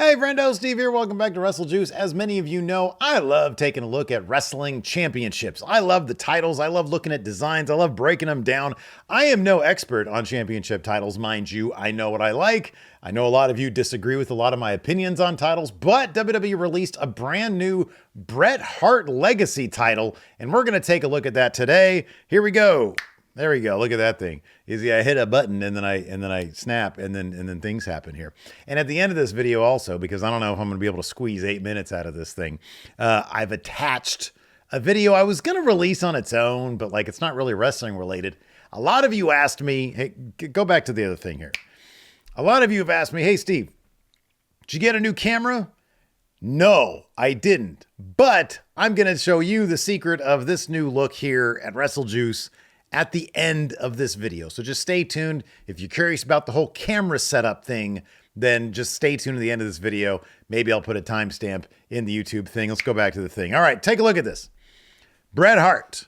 Hey friendo, Steve here. Welcome back to Wrestle Juice. As many of you know, I love taking a look at wrestling championships. I love the titles. I love looking at designs. I love breaking them down. I am no expert on championship titles, mind you. I know what I like. I know a lot of you disagree with a lot of my opinions on titles, but WWE released a brand new Bret Hart Legacy title, and we're going to take a look at that today. Here we go. There we go. Look at that thing. I hit a button and then I snap and then things happen here. And at the end of this video also, because I don't know if I'm going to be able to squeeze 8 minutes out of this thing, I've attached a video I was going to release on its own, but like it's not really wrestling related. A lot of you asked me, hey, go back to the other thing here. A lot of you have asked me, hey Steve, did you get a new camera? No, I didn't. But I'm going to show you the secret of this new look here at Wrestle Juice at the end of this video. So just stay tuned. If you're curious about the whole camera setup thing, then just stay tuned to the end of this video. Maybe I'll put a timestamp in the YouTube thing. Let's go back to the thing. All right, take a look at this. Bret Hart.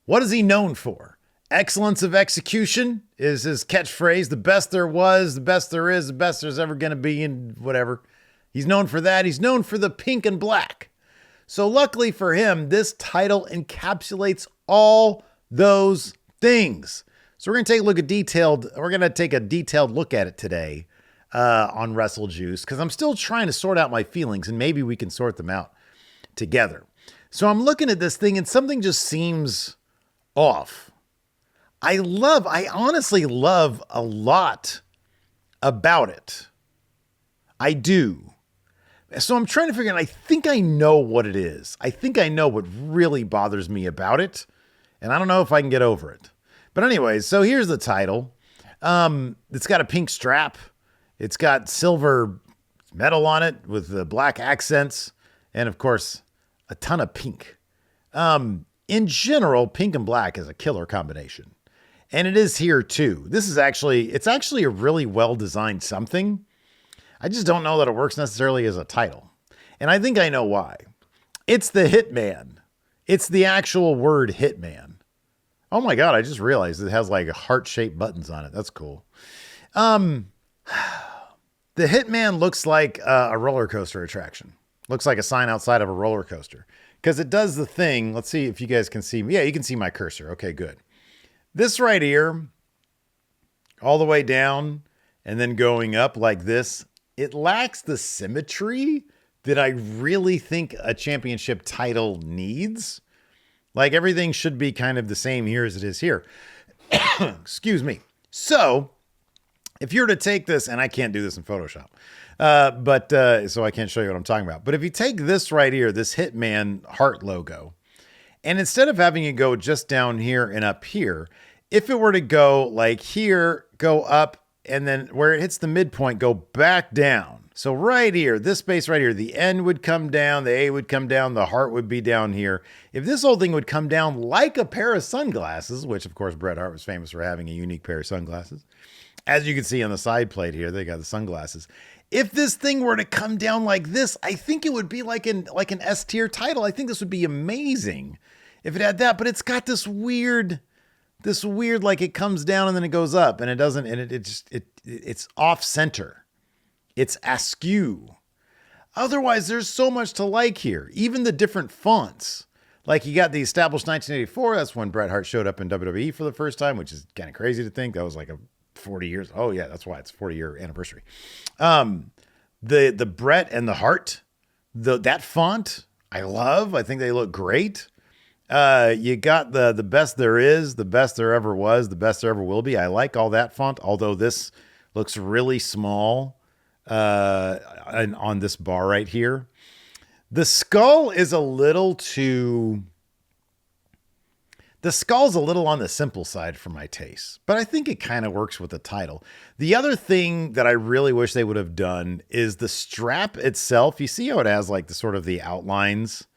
What is he known for? Excellence of execution is his catchphrase. The best there was, the best there is, the best there's ever going to be, and whatever. He's known for that. He's known for the pink and black. So luckily for him, this title encapsulates all those things. So we're going to take a detailed look at it today on Wrestle Juice, because I'm still trying to sort out my feelings and maybe we can sort them out together. So I'm looking at this thing and something just seems off. I honestly love a lot about it. I do. So I'm trying to figure out, I think I know what it is. I think I know what really bothers me about it. And I don't know if I can get over it. But anyways, so here's the title. It's got a pink strap. It's got silver metal on it with the black accents. And of course, a ton of pink. In general, pink and black is a killer combination. And it is here too. It's actually a really well-designed something. I just don't know that it works necessarily as a title. And I think I know why. It's the Hitman. It's the actual word Hitman. Oh my God, I just realized it has like heart-shaped buttons on it. That's cool. The Hitman looks like a roller coaster attraction. Looks like a sign outside of a roller coaster. Because it does the thing. Let's see if you guys can see me. Yeah, you can see my cursor. Okay, good. This right here, all the way down and then going up like this, it lacks the symmetry that I really think a championship title needs. Like everything should be kind of the same here as it is here. Excuse me. So if you were to take this, and I can't do this in Photoshop, so I can't show you what I'm talking about. But if you take this right here, this Hitman heart logo, and instead of having it go just down here and up here, if it were to go like here, go up, and then where it hits the midpoint, go back down. So right here, this space right here, the N would come down, the A would come down, the heart would be down here. If this whole thing would come down like a pair of sunglasses, which of course Bret Hart was famous for having a unique pair of sunglasses. As you can see on the side plate here, they got the sunglasses. If this thing were to come down like this, I think it would be like an S tier title. I think this would be amazing if it had that, but it's got this weird, like it comes down and then it goes up and it doesn't, and it's off center. It's askew. Otherwise, there's so much to like here. Even the different fonts. Like you got the established 1984. That's when Bret Hart showed up in WWE for the first time, which is kind of crazy to think. That was like a 40 years. Oh yeah, that's why it's 40-year anniversary. The Bret and the Hart, that font, I love. I think they look great. You got the best there is, the best there ever was, the best there ever will be. I like all that font, although this looks really small on this bar right here. The skull is a little on the simple side for my taste, but I think it kind of works with the title. The other thing that I really wish they would have done is the strap itself. You see how it has like the sort of the outlines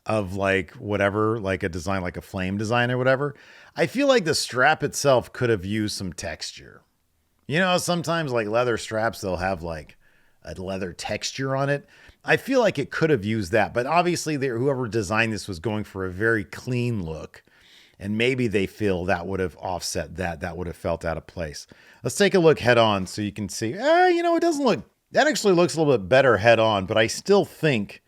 of like whatever, like a design, like a flame design or whatever. I feel like the strap itself could have used some texture. You know, sometimes like leather straps, they'll have like a leather texture on it. I feel like it could have used that, but obviously whoever designed this was going for a very clean look, and maybe they feel that would have offset that would have felt out of place. Let's take a look head on so you can see, it doesn't look That actually looks a little bit better head on, but I still think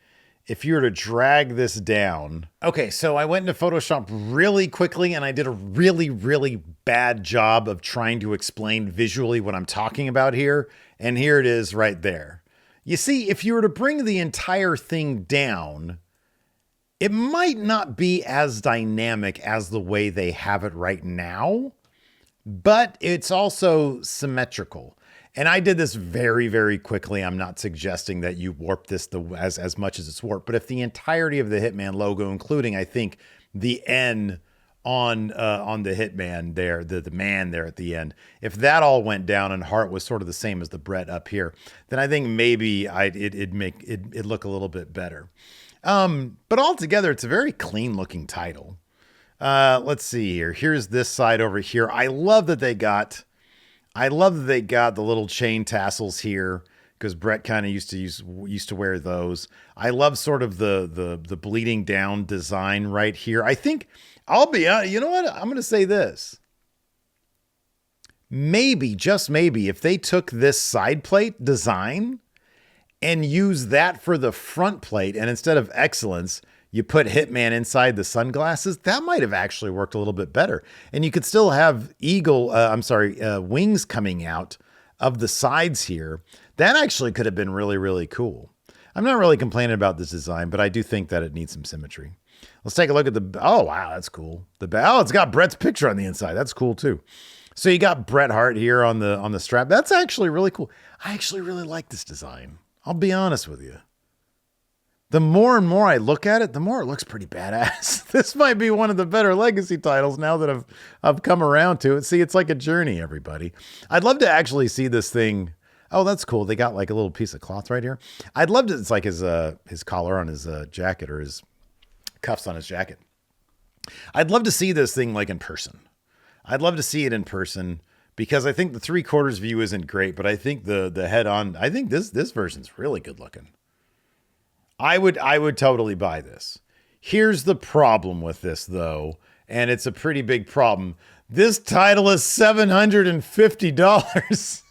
if you were to drag this down. Okay, so I went into Photoshop really quickly and I did a really, really bad job of trying to explain visually what I'm talking about here. And here it is right there. You see, if you were to bring the entire thing down, it might not be as dynamic as the way they have it right now, but it's also symmetrical. And I did this very, very quickly. I'm not suggesting that you warp this as much as it's warped, but if the entirety of the Hitman logo, including I think the N on the Hitman there, the man there at the end, if that all went down and Hart was sort of the same as the Bret up here, then I think maybe it'd make it look a little bit better. But altogether, it's a very clean looking title. Let's see here. Here's this side over here. I love that they got the little chain tassels here because Bret kind of used to wear those. I love sort of the bleeding down design right here. I think I'll be honest, you know what? I'm going to say this. Maybe, just maybe, if they took this side plate design and used that for the front plate, and instead of Excellence, you put Hitman inside the sunglasses, that might have actually worked a little bit better. And you could still have wings coming out of the sides here. That actually could have been really, really cool. I'm not really complaining about this design, but I do think that it needs some symmetry. Let's take a look at oh, wow, that's cool. It's got Bret's picture on the inside. That's cool too. So you got Bret Hart here on the strap. That's actually really cool. I actually really like this design. I'll be honest with you. The more and more I look at it, the more it looks pretty badass. This might be one of the better legacy titles now that I've come around to it. See, it's like a journey, everybody. I'd love to actually see this thing. Oh, that's cool. They got like a little piece of cloth right here. I'd love to. It's like his collar on his jacket or his cuffs on his jacket. I'd love to see this thing like in person. I'd love to see it in person because I think the 3/4 view isn't great, but I think the head on. I think this version's really good looking. I would totally buy this. Here's the problem with this though, and it's a pretty big problem. This title is $750.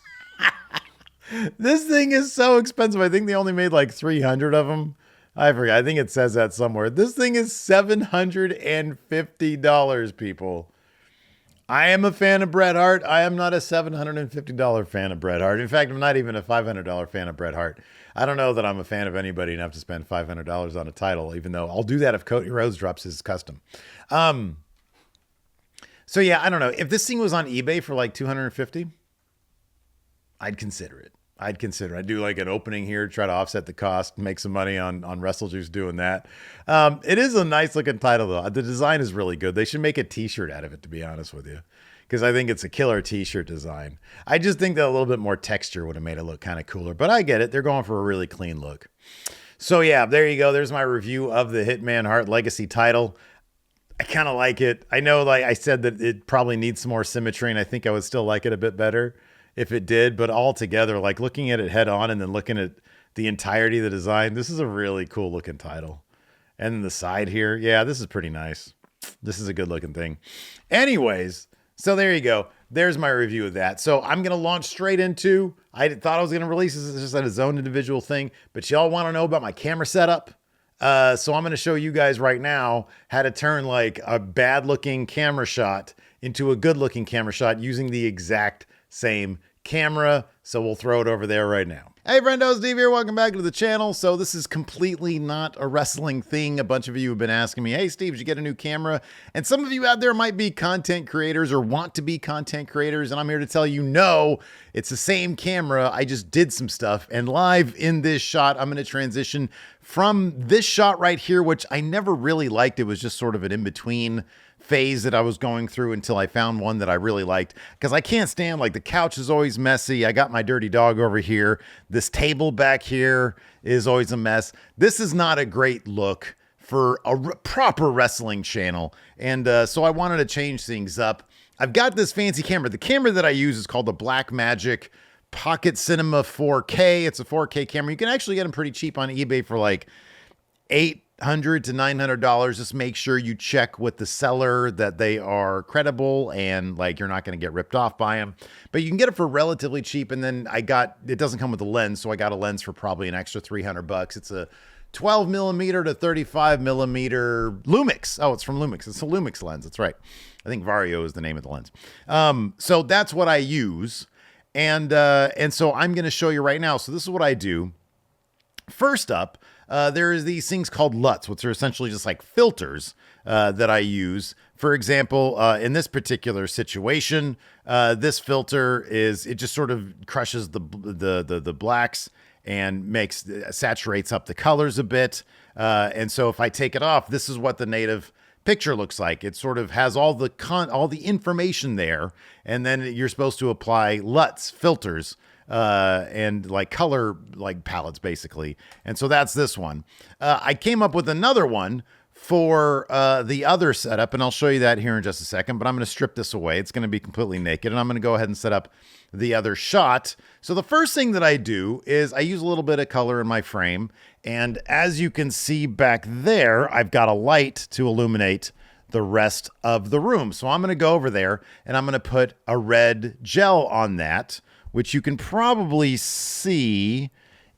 This thing is so expensive. I think they only made like 300 of them. I forget. I think it says that somewhere. This thing is $750, people. I am a fan of Bret Hart. I am not a $750 fan of Bret Hart. In fact, I'm not even a $500 fan of Bret Hart. I don't know that I'm a fan of anybody enough to spend $500 on a title, even though I'll do that if Cody Rhodes drops his custom. So yeah, I don't know. If this thing was on eBay for like $250, I'd consider it. I'd do like an opening here, try to offset the cost, make some money on WrestleJuice doing that. It is a nice looking title though. The design is really good. They should make a t-shirt out of it, to be honest with you, because I think it's a killer t-shirt design. I just think that a little bit more texture would have made it look kind of cooler, but I get it. They're going for a really clean look. So yeah, there you go. There's my review of the Hitman Hart Legacy title. I kind of like it. I know, like I said, that it probably needs some more symmetry, and I think I would still like it a bit better if it did, but altogether, like looking at it head on and then looking at the entirety of the design, this is a really cool looking title. And then the side here, yeah, this is pretty nice. This is a good looking thing. Anyways, so there you go. There's my review of that. So I'm going to launch straight into, I thought I was going to release this just as its own individual thing, but y'all want to know about my camera setup? So I'm going to show you guys right now how to turn like a bad looking camera shot into a good looking camera shot using the exact same camera. So we'll throw it over there right now. Hey friendo, Steve here. Welcome back to the channel. So this is completely not a wrestling thing. A bunch of you have been asking me, hey Steve, did you get a new camera? And some of you out there might be content creators or want to be content creators. And I'm here to tell you, no, it's the same camera. I just did some stuff. And live in this shot, I'm going to transition from this shot right here, which I never really liked. It was just sort of an in-between phase that I was going through until I found one that I really liked, because I can't stand, like, the couch is always messy. I got my dirty dog over here. This table back here is always a mess. This is not a great look for a proper wrestling channel. And so I wanted to change things up. I've got this fancy camera. The camera that I use is called the Blackmagic Pocket Cinema 4K. It's a 4K camera. You can actually get them pretty cheap on eBay for like $8 $800 to $900. Just make sure you check with the seller that they are credible and like you're not going to get ripped off by them. But you can get it for relatively cheap. And then it doesn't come with a lens, so I got a lens for probably an extra $300. It's a 12 millimeter to 35 millimeter Lumix. Oh, it's from Lumix. It's a Lumix lens. That's right. I think Vario is the name of the lens. So that's what I use. And so I'm going to show you right now. So this is what I do. First up, there is these things called LUTs, which are essentially just like filters that I use. For example, in this particular situation, this filter it just sort of crushes the blacks and saturates up the colors a bit. And so if I take it off, this is what the native picture looks like. It sort of has all the information there, and then you're supposed to apply LUTs, filters, and like color like palettes basically. And so that's this one. I came up with another one for the other setup, and I'll show you that here in just a second, but I'm going to strip this away. It's going to be completely naked, and I'm going to go ahead and set up the other shot. So the first thing that I do is I use a little bit of color in my frame, and as you can see back there, I've got a light to illuminate the rest of the room. So I'm going to go over there, and I'm going to put a red gel on that, which you can probably see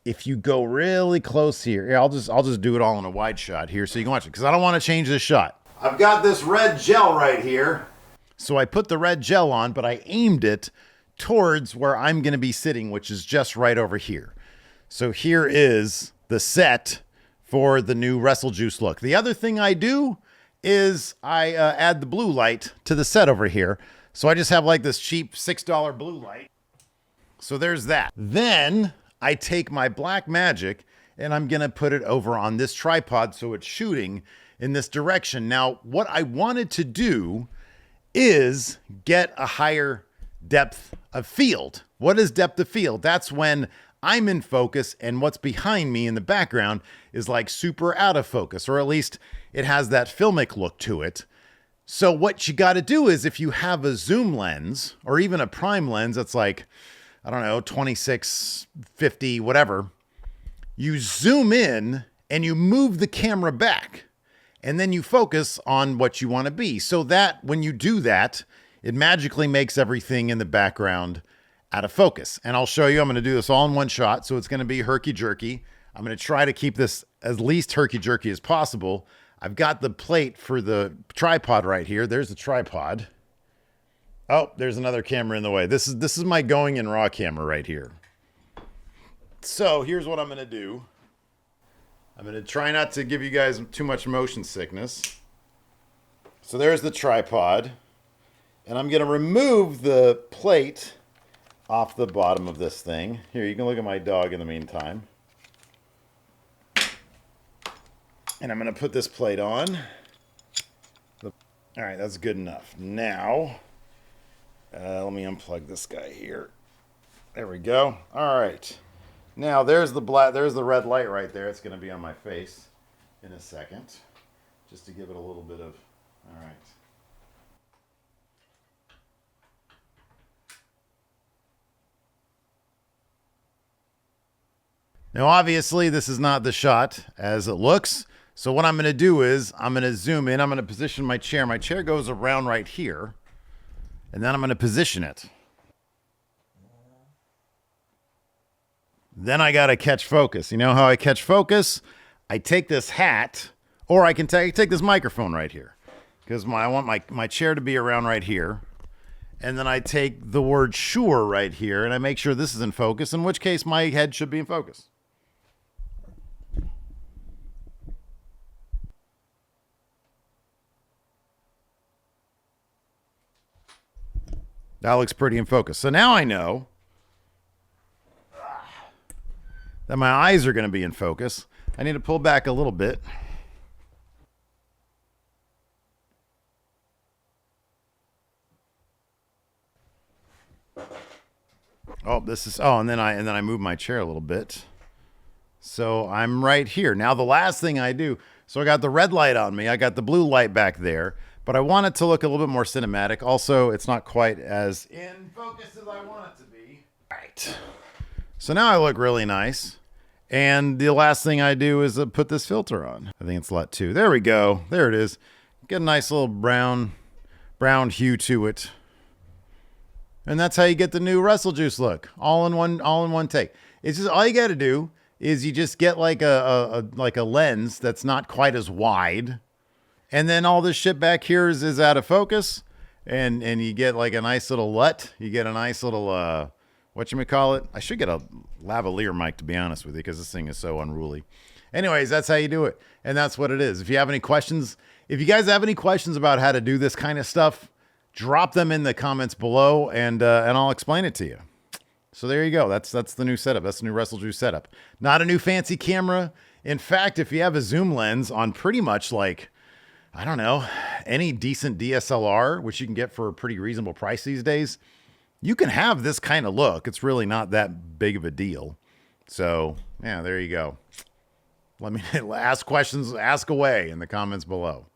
if you go really close here. Yeah, I'll just do it all in a wide shot here so you can watch it, because I don't want to change this shot. I've got this red gel right here. So I put the red gel on, but I aimed it towards where I'm going to be sitting, which is just right over here. So here is the set for the new WrestleJuice look. The other thing I do is I add the blue light to the set over here. So I just have like this cheap $6 blue light. So there's that. Then I take my black magic and I'm going to put it over on this tripod so it's shooting in this direction. Now, what I wanted to do is get a higher depth of field. What is depth of field? That's when I'm in focus and what's behind me in the background is like super out of focus, or at least it has that filmic look to it. So what you got to do is, if you have a zoom lens or even a prime lens that's like, I don't know, 26, 50, whatever, you zoom in and you move the camera back and then you focus on what you want to be. So that when you do that, it magically makes everything in the background out of focus. And I'll show you, I'm going to do this all in one shot. So it's going to be herky-jerky. I'm going to try to keep this as least herky-jerky as possible. I've got the plate for the tripod right here. There's the tripod. Oh, there's another camera in the way. This is my going in raw camera right here. So here's what I'm going to do. I'm going to try not to give you guys too much motion sickness. So there's the tripod. And I'm going to remove the plate off the bottom of this thing. Here, you can look at my dog in the meantime. And I'm going to put this plate on. All right, that's good enough. Now, let me unplug this guy here. There we go. All right. Now, there's the red light right there. It's going to be on my face in a second, just to give it a little bit of, all right. Now, obviously, this is not the shot as it looks. So what I'm going to do is I'm going to zoom in. I'm going to position my chair. My chair goes around right here. And then I'm going to position it. Then I got to catch focus. You know how I catch focus? I take this hat, or I can take this microphone right here, because I want my chair to be around right here. And then I take the word sure right here, and I make sure this is in focus, in which case my head should be in focus. That looks pretty in focus. So now I know that my eyes are going to be in focus. I need to pull back a little bit. And then I move my chair a little bit. So I'm right here. Now the last thing I do, so I got the red light on me. I got the blue light back there. But I want it to look a little bit more cinematic. Also, it's not quite as in focus as I want it to be. All right. So now I look really nice. And the last thing I do is put this filter on. I think it's LUT 2. There we go. There it is. Get a nice little brown hue to it. And that's how you get the new WrestleJuice look. All in one take. It's just all you got to do is you just get like a lens that's not quite as wide. And then all this shit back here is out of focus. And you get like a nice little LUT. You get a nice little whatchamacallit. I should get a lavalier mic, to be honest with you, because this thing is so unruly. Anyways, that's how you do it. And that's what it is. If you have any questions, if you guys have any questions about how to do this kind of stuff, drop them in the comments below and I'll explain it to you. So there you go. That's the new setup. That's the new WrestleJuice setup. Not a new fancy camera. In fact, if you have a zoom lens on pretty much like, I don't know, any decent DSLR, which you can get for a pretty reasonable price these days, you can have this kind of look. It's really not that big of a deal. So yeah, there you go. Let me ask questions, ask away in the comments below.